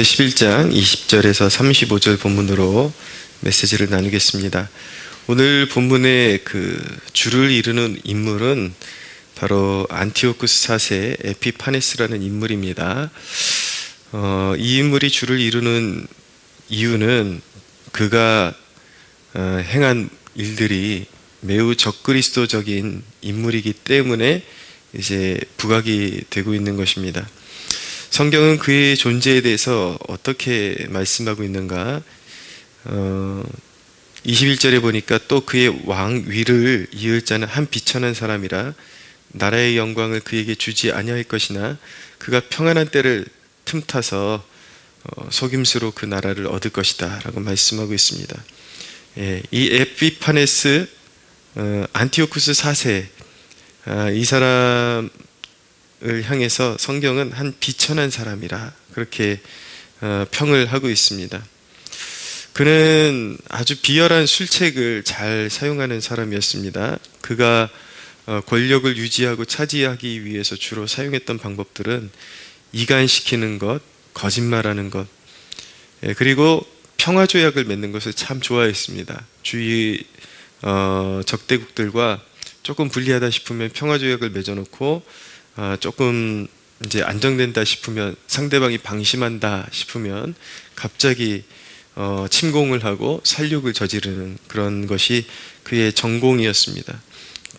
11장 20절에서 35절 본문으로 메시지를 나누겠습니다. 오늘 본문의 주를 이루는 인물은 바로 안티오쿠스 4세 에피파네스라는 인물입니다. 이 인물이 주를 이루는 이유는 그가 행한 일들이 매우 적그리스도적인 인물이기 때문에 이제 부각이 되고 있는 것입니다. 성경은 그의 존재에 대해서 어떻게 말씀하고 있는가? 21절에 보니까 또 그의 왕위를 이을 자는 한 비천한 사람이라 나라의 영광을 그에게 주지 아니할 것이나 그가 평안한 때를 틈타서 속임수로 그 나라를 얻을 것이다 라고 말씀하고 있습니다. 이 에피파네스 안티오쿠스 4세 이 사람을 향해서 성경은 한 비천한 사람이라 그렇게 평을 하고 있습니다. 그는 아주 비열한 술책을 잘 사용하는 사람이었습니다. 그가 권력을 유지하고 차지하기 위해서 주로 사용했던 방법들은 이간시키는 것, 거짓말하는 것, 그리고 평화조약을 맺는 것을 참 좋아했습니다. 주위 적대국들과 조금 불리하다 싶으면 평화조약을 맺어놓고 조금 이제 안정된다 싶으면, 상대방이 방심한다 싶으면 갑자기 침공을 하고 살육을 저지르는 그런 것이 그의 전공이었습니다.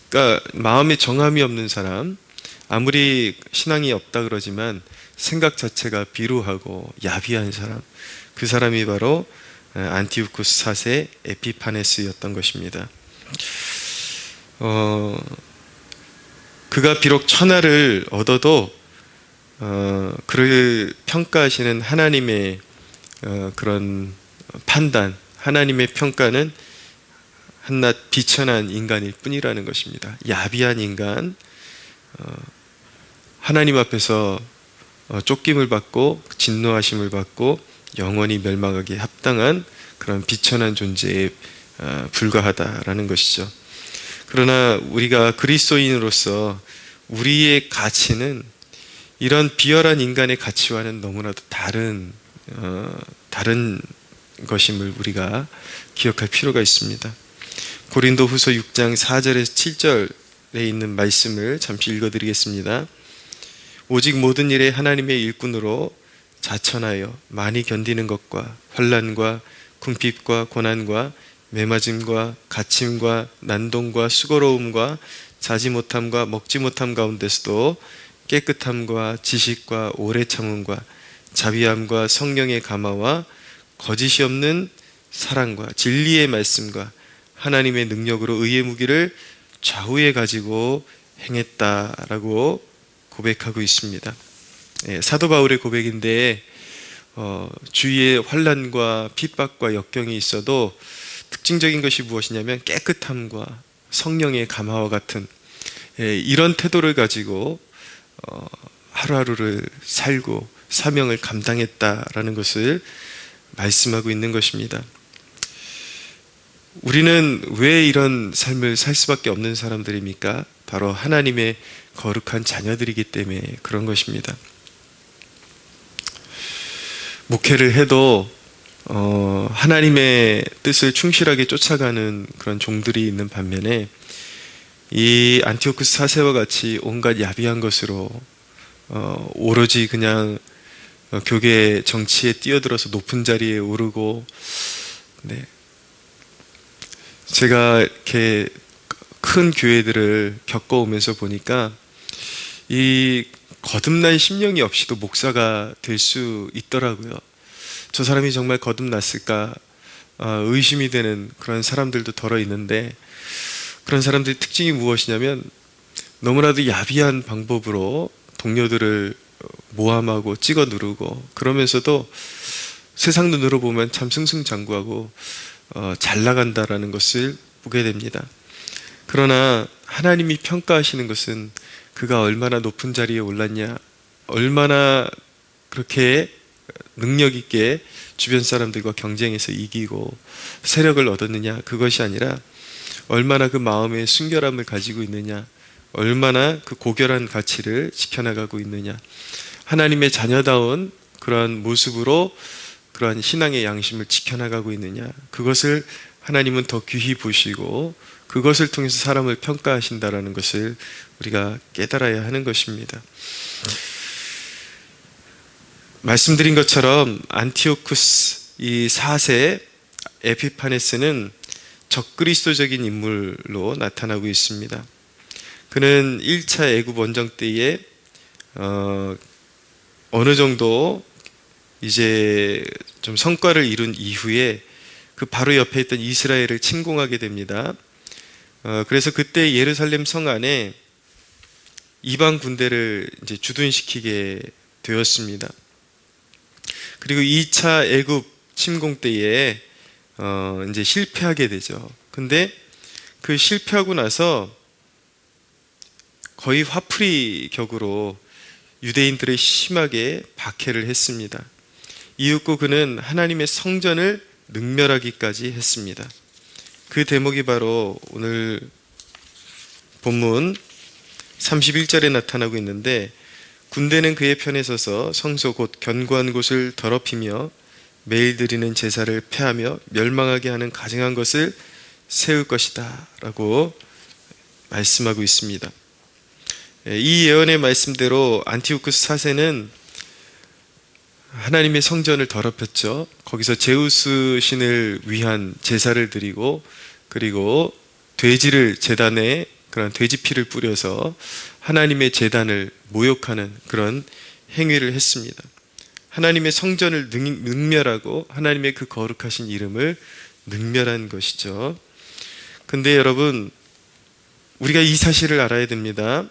그러니까 마음에 정함이 없는 사람, 아무리 신앙이 없다 그러지만 생각 자체가 비루하고 야비한 사람, 그 사람이 바로 안티오쿠스 4세 에피파네스였던 것입니다. 그가 비록 천하를 얻어도 그를 평가하시는 하나님의 그런 판단, 하나님의 평가는 한낱 비천한 인간일 뿐이라는 것입니다. 야비한 인간, 하나님 앞에서 쫓김을 받고 진노하심을 받고 영원히 멸망하기에 합당한 그런 비천한 존재에 불과하다라는 것이죠. 그러나 우리가 그리스도인으로서 우리의 가치는 이런 비열한 인간의 가치와는 너무나도 다른 것임을 우리가 기억할 필요가 있습니다. 고린도후서 6장 4절에서 7절에 있는 말씀을 잠시 읽어드리겠습니다. 오직 모든 일에 하나님의 일꾼으로 자천하여 많이 견디는 것과 환난과 궁핍과 고난과 매맞음과 갇힘과 난동과 수고로움과 자지 못함과 먹지 못함 가운데서도 깨끗함과 지식과 오래 참음과 자비함과 성령의 감화와 거짓이 없는 사랑과 진리의 말씀과 하나님의 능력으로 의의 무기를 좌우에 가지고 행했다라고 고백하고 있습니다. 사도 바울의 고백인데 주위에 환난과 핍박과 역경이 있어도 특징적인 것이 무엇이냐면 깨끗함과 성령의 감화와 같은 이런 태도를 가지고 하루하루를 살고 사명을 감당했다라는 것을 말씀하고 있는 것입니다. 우리는 왜 이런 삶을 살 수밖에 없는 사람들입니까? 바로 하나님의 거룩한 자녀들이기 때문에 그런 것입니다. 목회를 해도 하나님의 뜻을 충실하게 쫓아가는 그런 종들이 있는 반면에 이 안티오쿠스 4세와 같이 온갖 야비한 것으로 오로지 그냥 교계 정치에 뛰어들어서 높은 자리에 오르고, 제가 이렇게 큰 교회들을 겪어오면서 보니까 이 거듭난 심령이 없이도 목사가 될 수 있더라고요. 저 사람이 정말 거듭났을까 의심이 되는 그런 사람들도 덜어 있는데, 그런 사람들의 특징이 무엇이냐면 너무나도 야비한 방법으로 동료들을 모함하고 찍어 누르고, 그러면서도 세상 눈으로 보면 참 승승장구하고 잘 나간다라는 것을 보게 됩니다. 그러나 하나님이 평가하시는 것은 그가 얼마나 높은 자리에 올랐냐, 얼마나 그렇게 능력 있게 주변 사람들과 경쟁해서 이기고 세력을 얻었느냐, 그것이 아니라 얼마나 그 마음의 순결함을 가지고 있느냐, 얼마나 그 고결한 가치를 지켜나가고 있느냐, 하나님의 자녀다운 그러한 모습으로 그러한 신앙의 양심을 지켜나가고 있느냐, 그것을 하나님은 더 귀히 보시고 그것을 통해서 사람을 평가하신다라는 것을 우리가 깨달아야 하는 것입니다. 말씀드린 것처럼 안티오쿠스 이 4세 에피파네스는 적그리스도적인 인물로 나타나고 있습니다. 그는 1차 애굽 원정 때에 어느 정도 이제 좀 성과를 이룬 이후에 그 바로 옆에 있던 이스라엘을 침공하게 됩니다. 그래서 그때 예루살렘 성 안에 이방 군대를 이제 주둔시키게 되었습니다. 그리고 2차 애굽 침공 때에 이제 실패하게 되죠. 근데 그 실패하고 나서 거의 화풀이 격으로 유대인들을 심하게 박해를 했습니다. 이윽고 그는 하나님의 성전을 능멸하기까지 했습니다. 그 대목이 바로 오늘 본문 31절에 나타나고 있는데, 군대는 그의 편에 서서 성소 곧 견고한 곳을 더럽히며 매일 드리는 제사를 폐하며 멸망하게 하는 가증한 것을 세울 것이다 라고 말씀하고 있습니다. 이 예언의 말씀대로 안티오쿠스 4세는 하나님의 성전을 더럽혔죠. 거기서 제우스 신을 위한 제사를 드리고, 그리고 돼지를 제단에 그런 돼지 피를 뿌려서 하나님의 제단을 모욕하는 그런 행위를 했습니다. 하나님의 성전을 능멸하고 하나님의 그 거룩하신 이름을 능멸한 것이죠. 근데 여러분, 우리가 이 사실을 알아야 됩니다.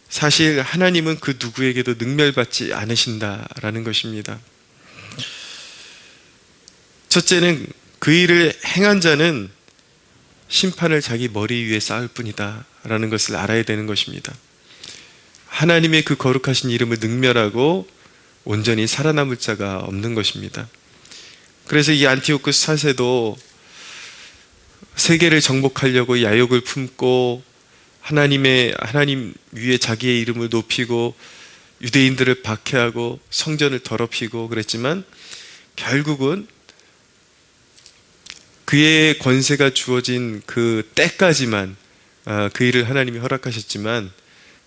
사실 하나님은 그 누구에게도 능멸받지 않으신다라는 것입니다. 첫째는 그 일을 행한 자는 심판을 자기 머리 위에 쌓을 뿐이다 라는 것을 알아야 되는 것입니다. 하나님의 그 거룩하신 이름을 능멸하고 온전히 살아남을 자가 없는 것입니다. 그래서 이 안티오쿠스 4세도 세계를 정복하려고 야욕을 품고 하나님 위에 자기의 이름을 높이고 유대인들을 박해하고 성전을 더럽히고 그랬지만, 결국은 그의 권세가 주어진 그 때까지만 그 일을 하나님이 허락하셨지만,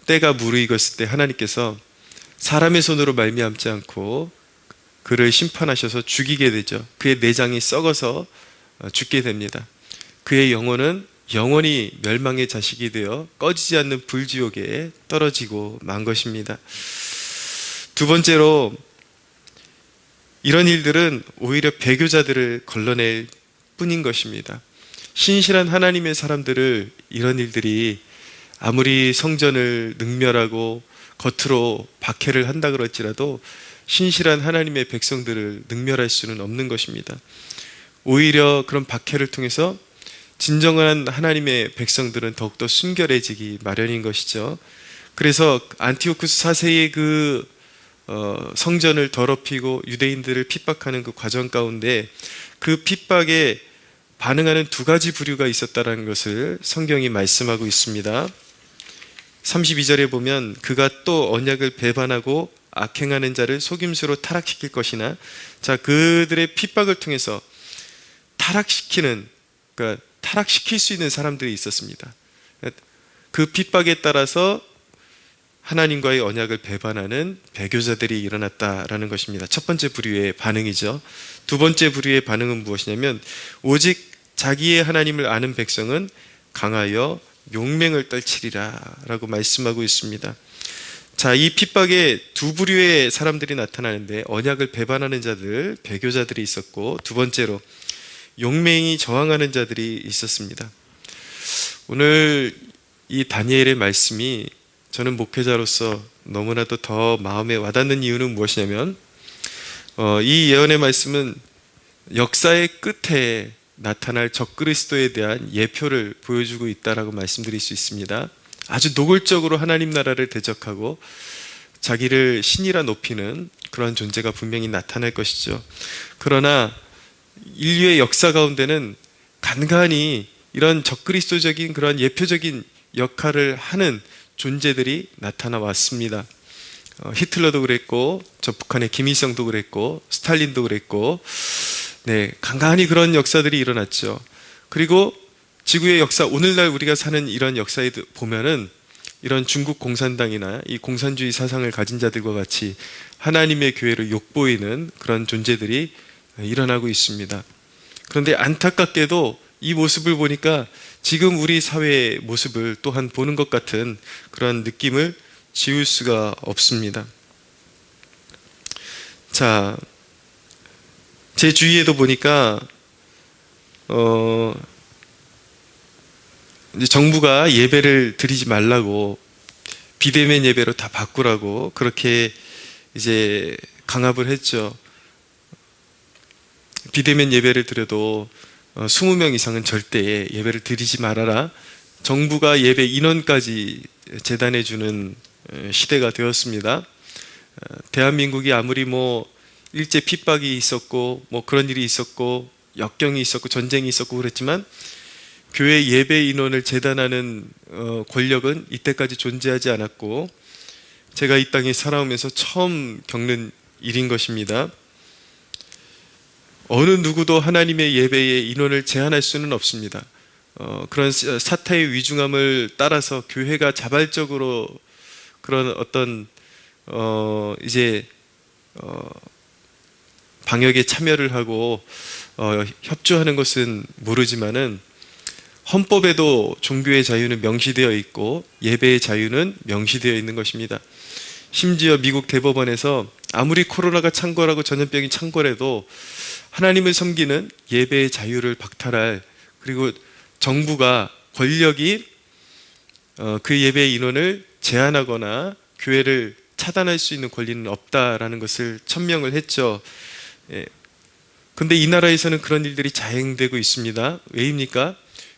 때가 무르익었을 때 하나님께서 사람의 손으로 말미암지 않고 그를 심판하셔서 죽이게 되죠. 그의 내장이 썩어서 죽게 됩니다. 그의 영혼은 영원히 멸망의 자식이 되어 꺼지지 않는 불지옥에 떨어지고 만 것입니다. 두 번째로, 이런 일들은 오히려 배교자들을 걸러낼 뿐인 것입니다. 신실한 하나님의 사람들을 이런 일들이 아무리 성전을 능멸하고 겉으로 박해를 한다 그럴지라도 신실한 하나님의 백성들을 능멸할 수는 없는 것입니다. 오히려 그런 박해를 통해서 진정한 하나님의 백성들은 더욱더 순결해지기 마련인 것이죠. 그래서 안티오쿠스 4세의 그 성전을 더럽히고 유대인들을 핍박하는 그 과정 가운데 그 핍박에 반응하는 두 가지 부류가 있었다는 것을 성경이 말씀하고 있습니다. 32절에 보면 그가 또 언약을 배반하고 악행하는 자를 속임수로 타락시킬 것이나, 자, 그들의 핍박을 통해서 타락시킬 수 있는 사람들이 있었습니다. 그 핍박에 따라서 하나님과의 언약을 배반하는 배교자들이 일어났다라는 것입니다. 첫 번째 부류의 반응이죠. 두 번째 부류의 반응은 무엇이냐면, 오직 자기의 하나님을 아는 백성은 강하여 용맹을 떨치리라 라고 말씀하고 있습니다. 자, 이 핍박에 두 부류의 사람들이 나타나는데, 언약을 배반하는 자들, 배교자들이 있었고, 두 번째로 용맹이 저항하는 자들이 있었습니다. 오늘 이 다니엘의 말씀이 저는 목회자로서 너무나도 더 마음에 와닿는 이유는 무엇이냐면, 이 예언의 말씀은 역사의 끝에 나타날 적그리스도에 대한 예표를 보여주고 있다라고 말씀드릴 수 있습니다. 아주 노골적으로 하나님 나라를 대적하고 자기를 신이라 높이는 그런 존재가 분명히 나타날 것이죠. 그러나 인류의 역사 가운데는 간간히 이런 적그리스도적인 그런 예표적인 역할을 하는 존재들이 나타나 왔습니다. 히틀러도 그랬고, 저 북한의 김일성도 그랬고, 스탈린도 그랬고, 네, 간간히 그런 역사들이 일어났죠. 그리고 지구의 역사, 오늘날 우리가 사는 이런 역사에 보면은 이런 중국 공산당이나 이 공산주의 사상을 가진 자들과 같이 하나님의 교회를 욕보이는 그런 존재들이 일어나고 있습니다. 그런데 안타깝게도 이 모습을 보니까 지금 우리 사회의 모습을 또한 보는 것 같은 그런 느낌을 지울 수가 없습니다. 자, 제 주위에도 보니까 이제 정부가 예배를 드리지 말라고 비대면 예배로 다 바꾸라고 그렇게 이제 강압을 했죠. 비대면 예배를 드려도 20명 이상은 절대 예배를 드리지 말아라. 정부가 예배 인원까지 제단해 주는 시대가 되었습니다. 대한민국이 아무리 뭐 일제 핍박이 있었고 뭐 그런 일이 있었고 역경이 있었고 전쟁이 있었고 그랬지만 교회 예배 인원을 제단하는 권력은 이때까지 존재하지 않았고 제가 이 땅에 살아오면서 처음 겪는 일인 것입니다. 어느 누구도 하나님의 예배의 인원을 제한할 수는 없습니다. 그런 사태의 위중함을 따라서 교회가 자발적으로 그런 어떤 이제 방역에 참여를 하고 협조하는 것은 모르지만은 헌법에도 종교의 자유는 명시되어 있고 예배의 자유는 명시되어 있는 것입니다. 심지어 미국 대법원에서 아무리 코로나가 창궐하고 전염병이 창궐해도 하나님을 섬기는 예배의 자유를 박탈할, 그리고 정부가 권력이 그 예배의 인원을 제한하거나 교회를 차단할 수 있는 권리는 없다라는 것을 천명을 했죠. 근데 이 나라에서는 그런 일들이 자행되고 있습니다. 왜입니까?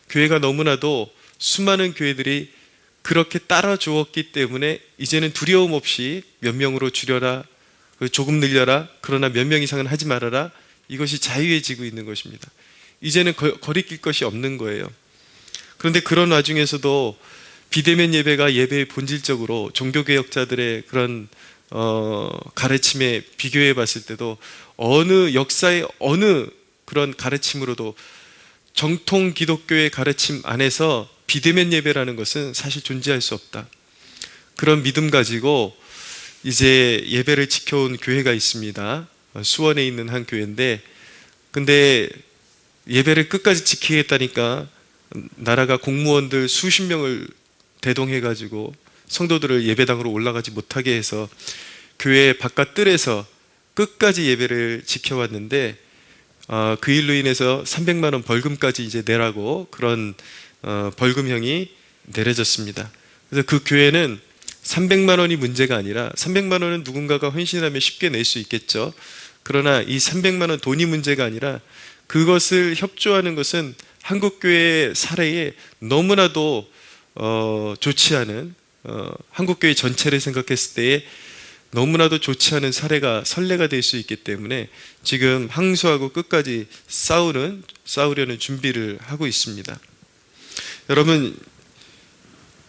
교회가 너무나도 수많은 교회들이 그렇게 따라 주었기 때문에 이제는 두려움 없이 몇 명으로 줄여라, 조금 늘려라, 그러나 몇 명 이상은 하지 말아라, 이것이 자유해지고 있는 것입니다. 이제는 거리낄 것이 없는 거예요. 그런데 그런 와중에서도 비대면 예배가 예배의 본질적으로 종교개혁자들의 그런 가르침에 비교해 봤을 때도 어느 역사의 어느 그런 가르침으로도 정통 기독교의 가르침 안에서 비대면 예배라는 것은 사실 존재할 수 없다. 그런 믿음 가지고 이제 예배를 지켜온 교회가 있습니다. 수원에 있는 한 교회인데, 근데 예배를 끝까지 지키겠다니까 나라가 공무원들 수십 명을 대동해가지고 성도들을 예배당으로 올라가지 못하게 해서 교회 바깥 뜰에서 끝까지 예배를 지켜왔는데 그 일로 인해서 300만 원 벌금까지 이제 내라고 그런 벌금형이 내려졌습니다. 그래서 그 교회는 300만 원이 문제가 아니라 300만 원은 누군가가 헌신하면 쉽게 낼 수 있겠죠. 그러나 이 300만 원 돈이 문제가 아니라 그것을 협조하는 것은 한국교회의 사례에 너무나도 좋지 않은 한국교회 전체를 생각했을 때에 너무나도 좋지 않은 사례가 선례가 될 수 있기 때문에 지금 항소하고 끝까지 싸우려는 준비를 하고 있습니다. 여러분,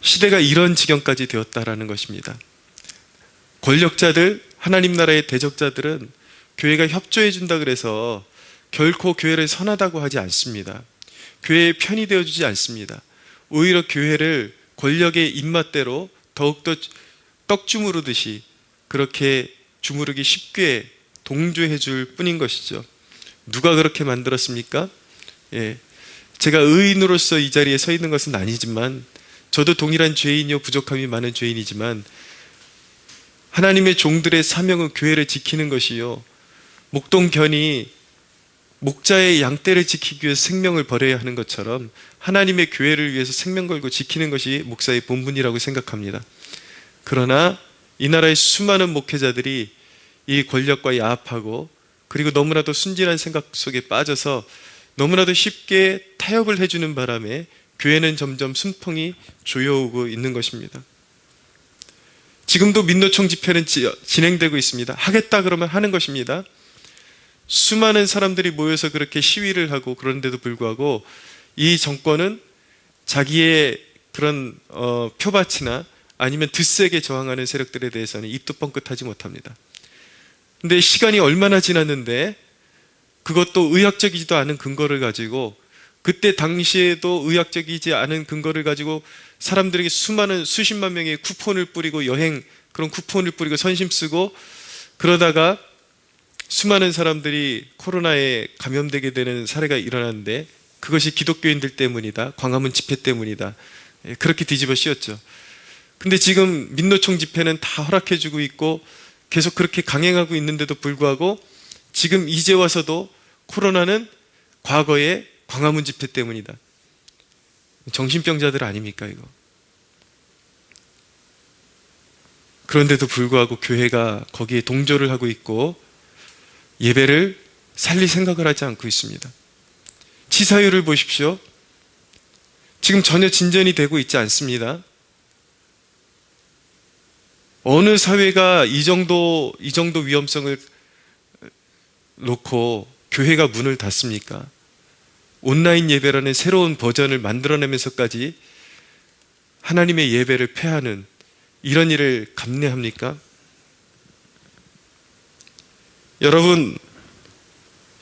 시대가 이런 지경까지 되었다라는 것입니다. 권력자들, 하나님 나라의 대적자들은 교회가 협조해 준다 그래서 결코 교회를 선하다고 하지 않습니다. 교회의 편이 되어주지 않습니다. 오히려 교회를 권력의 입맛대로 더욱더 떡 주무르듯이 그렇게 주무르기 쉽게 동조해 줄 뿐인 것이죠. 누가 그렇게 만들었습니까? 제가 의인으로서 이 자리에 서 있는 것은 아니지만, 저도 동일한 죄인이요 부족함이 많은 죄인이지만, 하나님의 종들의 사명은 교회를 지키는 것이요, 목동견이 목자의 양떼를 지키기 위해서 생명을 버려야 하는 것처럼 하나님의 교회를 위해서 생명 걸고 지키는 것이 목사의 본분이라고 생각합니다. 그러나 이 나라의 수많은 목회자들이 이 권력과 야합하고, 그리고 너무나도 순진한 생각 속에 빠져서 너무나도 쉽게 타협을 해주는 바람에 교회는 점점 숨통이 조여오고 있는 것입니다. 지금도 민노총 집회는 진행되고 있습니다. 하겠다 그러면 하는 것입니다. 수많은 사람들이 모여서 그렇게 시위를 하고, 그런데도 불구하고 이 정권은 자기의 그런 표밭이나 아니면 드세게 저항하는 세력들에 대해서는 입도 뻥끗하지 못합니다. 근데 시간이 얼마나 지났는데 그것도 의학적이지도 않은 근거를 가지고, 그때 당시에도 의학적이지 않은 근거를 가지고 사람들에게 수십만 명의 쿠폰을 뿌리고 그런 쿠폰을 뿌리고 선심 쓰고, 그러다가 수많은 사람들이 코로나에 감염되게 되는 사례가 일어났는데 그것이 기독교인들 때문이다, 광화문 집회 때문이다, 그렇게 뒤집어 씌웠죠. 근데 지금 민노총 집회는 다 허락해주고 있고 계속 그렇게 강행하고 있는데도 불구하고 지금 이제 와서도 코로나는 과거에 광화문 집회 때문이다. 정신병자들 아닙니까 이거? 그런데도 불구하고 교회가 거기에 동조를 하고 있고 예배를 살릴 생각을 하지 않고 있습니다. 치사율을 보십시오. 지금 전혀 진전이 되고 있지 않습니다. 어느 사회가 이 정도 위험성을 놓고 교회가 문을 닫습니까? 온라인 예배라는 새로운 버전을 만들어내면서까지 하나님의 예배를 폐하는 이런 일을 감내합니까?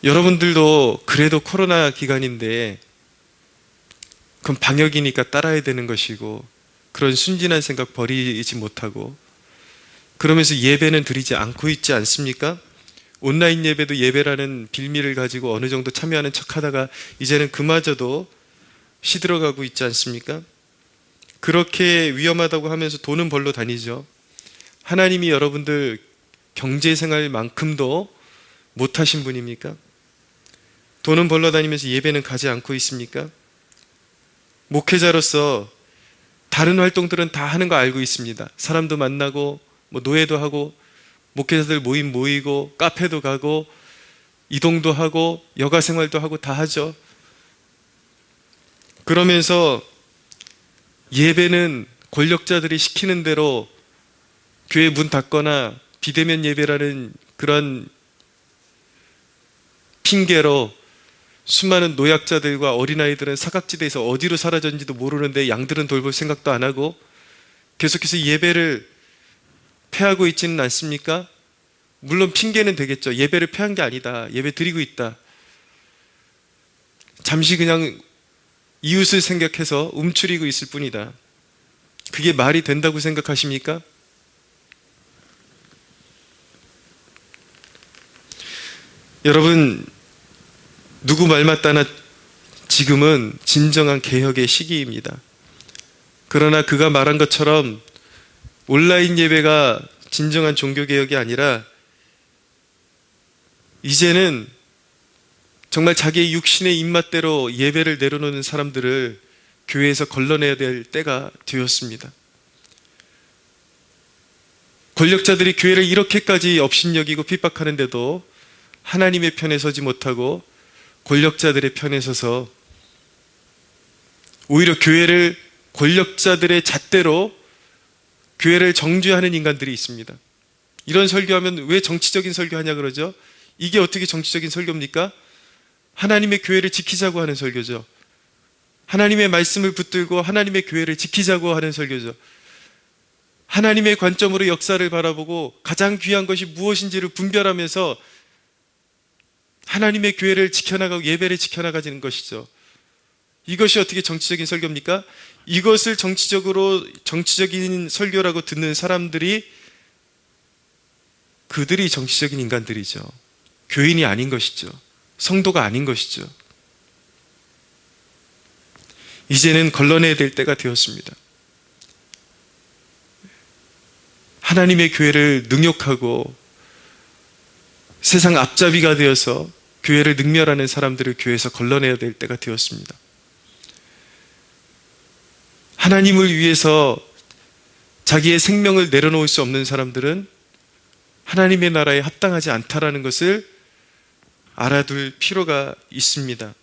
여러분들도 그래도 코로나 기간인데 그건 방역이니까 따라야 되는 것이고 그런 순진한 생각 버리지 못하고 그러면서 예배는 드리지 않고 있지 않습니까? 온라인 예배도 예배라는 빌미를 가지고 어느 정도 참여하는 척하다가 이제는 그마저도 시들어가고 있지 않습니까? 그렇게 위험하다고 하면서 돈은 벌러 다니죠. 하나님이 여러분들 경제생활만큼도 못하신 분입니까? 돈은 벌러 다니면서 예배는 가지 않고 있습니까? 목회자로서 다른 활동들은 다 하는 거 알고 있습니다. 사람도 만나고 노예도 하고 목회자들 모임 모이고 카페도 가고 이동도 하고 여가 생활도 하고 다 하죠. 그러면서 예배는 권력자들이 시키는 대로 교회 문 닫거나 비대면 예배라는 그런 핑계로 수많은 노약자들과 어린아이들은 사각지대에서 어디로 사라졌는지도 모르는데 양들은 돌볼 생각도 안 하고 계속해서 예배를 폐하고 있지는 않습니까? 물론 핑계는 되겠죠. 예배를 폐한 게 아니다. 예배 드리고 있다. 잠시 그냥 이웃을 생각해서 움츠리고 있을 뿐이다. 그게 말이 된다고 생각하십니까? 여러분, 누구 말 맞다나 지금은 진정한 개혁의 시기입니다. 그러나 그가 말한 것처럼 온라인 예배가 진정한 종교개혁이 아니라 이제는 정말 자기의 육신의 입맛대로 예배를 내려놓는 사람들을 교회에서 걸러내야 될 때가 되었습니다. 권력자들이 교회를 이렇게까지 업신여기고 핍박하는데도 하나님의 편에 서지 못하고 권력자들의 편에 서서 오히려 교회를 권력자들의 잣대로 교회를 정죄하는 인간들이 있습니다. 이런 설교하면 왜 정치적인 설교하냐 그러죠? 이게 어떻게 정치적인 설교입니까? 하나님의 교회를 지키자고 하는 설교죠. 하나님의 말씀을 붙들고 하나님의 교회를 지키자고 하는 설교죠. 하나님의 관점으로 역사를 바라보고 가장 귀한 것이 무엇인지를 분별하면서 하나님의 교회를 지켜나가고 예배를 지켜나가지는 것이죠. 이것이 어떻게 정치적인 설교입니까? 이것을 정치적인 설교라고 듣는 사람들이 그들이 정치적인 인간들이죠. 교인이 아닌 것이죠. 성도가 아닌 것이죠. 이제는 걸러내야 될 때가 되었습니다. 하나님의 교회를 능욕하고 세상 앞잡이가 되어서 교회를 능멸하는 사람들을 교회에서 걸러내야 될 때가 되었습니다. 하나님을 위해서 자기의 생명을 내려놓을 수 없는 사람들은 하나님의 나라에 합당하지 않다라는 것을 알아둘 필요가 있습니다.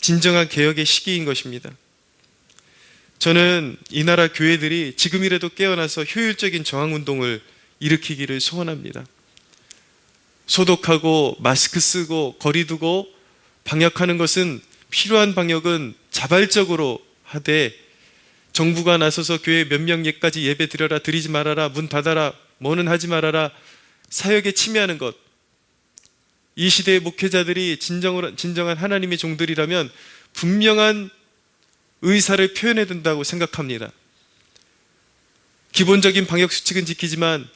진정한 개혁의 시기인 것입니다. 저는 이 나라 교회들이 지금이라도 깨어나서 효율적인 저항운동을 일으키기를 소원합니다. 소독하고 마스크 쓰고 거리 두고 방역하는 것은 필요한 방역은 자발적으로 하되 정부가 나서서 교회 몇 명까지 예배 드려라, 드리지 말아라, 문 닫아라, 뭐는 하지 말아라, 사역에 침해하는 것. 이 시대의 목회자들이 진정한 하나님의 종들이라면 분명한 의사를 표현해야 된다고 생각합니다. 기본적인 방역수칙은 지키지만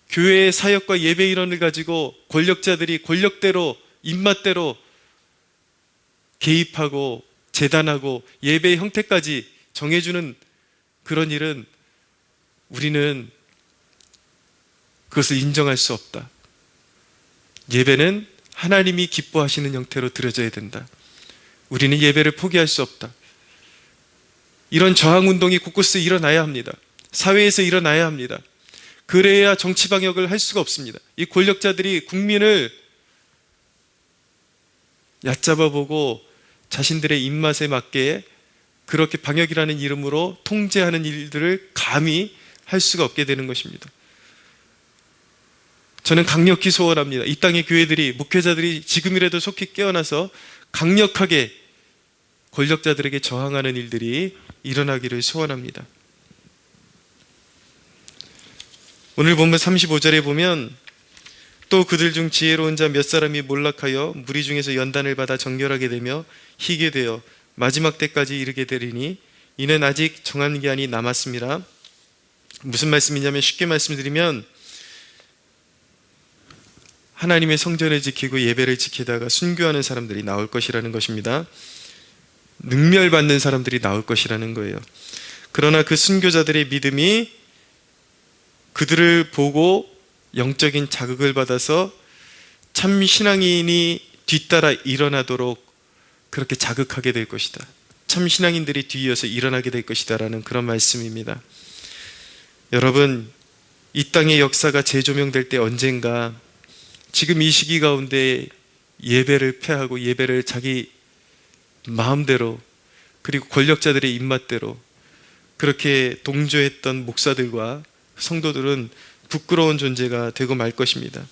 교회의 사역과 예배 일원을 가지고 권력자들이 권력대로, 입맛대로 개입하고 재단하고 예배의 형태까지 정해주는 그런 일은 우리는 그것을 인정할 수 없다. 예배는 하나님이 기뻐하시는 형태로 드려져야 된다. 우리는 예배를 포기할 수 없다. 이런 저항운동이 곳곳에 일어나야 합니다. 사회에서 일어나야 합니다. 그래야 정치 방역을 할 수가 없습니다. 이 권력자들이 국민을 얕잡아보고 자신들의 입맛에 맞게 그렇게 방역이라는 이름으로 통제하는 일들을 감히 할 수가 없게 되는 것입니다. 저는 강력히 소원합니다. 이 땅의 교회들이, 목회자들이 지금이라도 속히 깨어나서 강력하게 권력자들에게 저항하는 일들이 일어나기를 소원합니다. 오늘 본문 35절에 보면 또 그들 중 지혜로운 자 몇 사람이 몰락하여 무리 중에서 연단을 받아 정결하게 되며 희게 되어 마지막 때까지 이르게 되리니 이는 아직 정한 기한이 남았습니다. 무슨 말씀이냐면, 쉽게 말씀드리면 하나님의 성전을 지키고 예배를 지키다가 순교하는 사람들이 나올 것이라는 것입니다. 능멸받는 사람들이 나올 것이라는 거예요. 그러나 그 순교자들의 믿음이 그들을 보고 영적인 자극을 받아서 참 신앙인이 뒤따라 일어나도록 그렇게 자극하게 될 것이다. 참 신앙인들이 뒤이어서 일어나게 될 것이다 라는 그런 말씀입니다. 여러분, 이 땅의 역사가 재조명될 때 언젠가 지금 이 시기 가운데 예배를 폐하고 예배를 자기 마음대로, 그리고 권력자들의 입맛대로 그렇게 동조했던 목사들과 성도들은 부끄러운 존재가 되고 말 것입니다.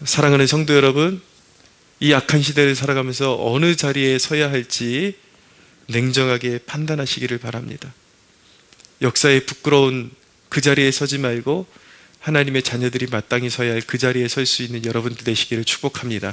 사랑하는 성도 여러분, 이 악한 시대를 살아가면서 어느 자리에 서야 할지 냉정하게 판단하시기를 바랍니다. 역사의 부끄러운 그 자리에 서지 말고 하나님의 자녀들이 마땅히 서야 할 그 자리에 설 수 있는 여러분들 되시기를 축복합니다.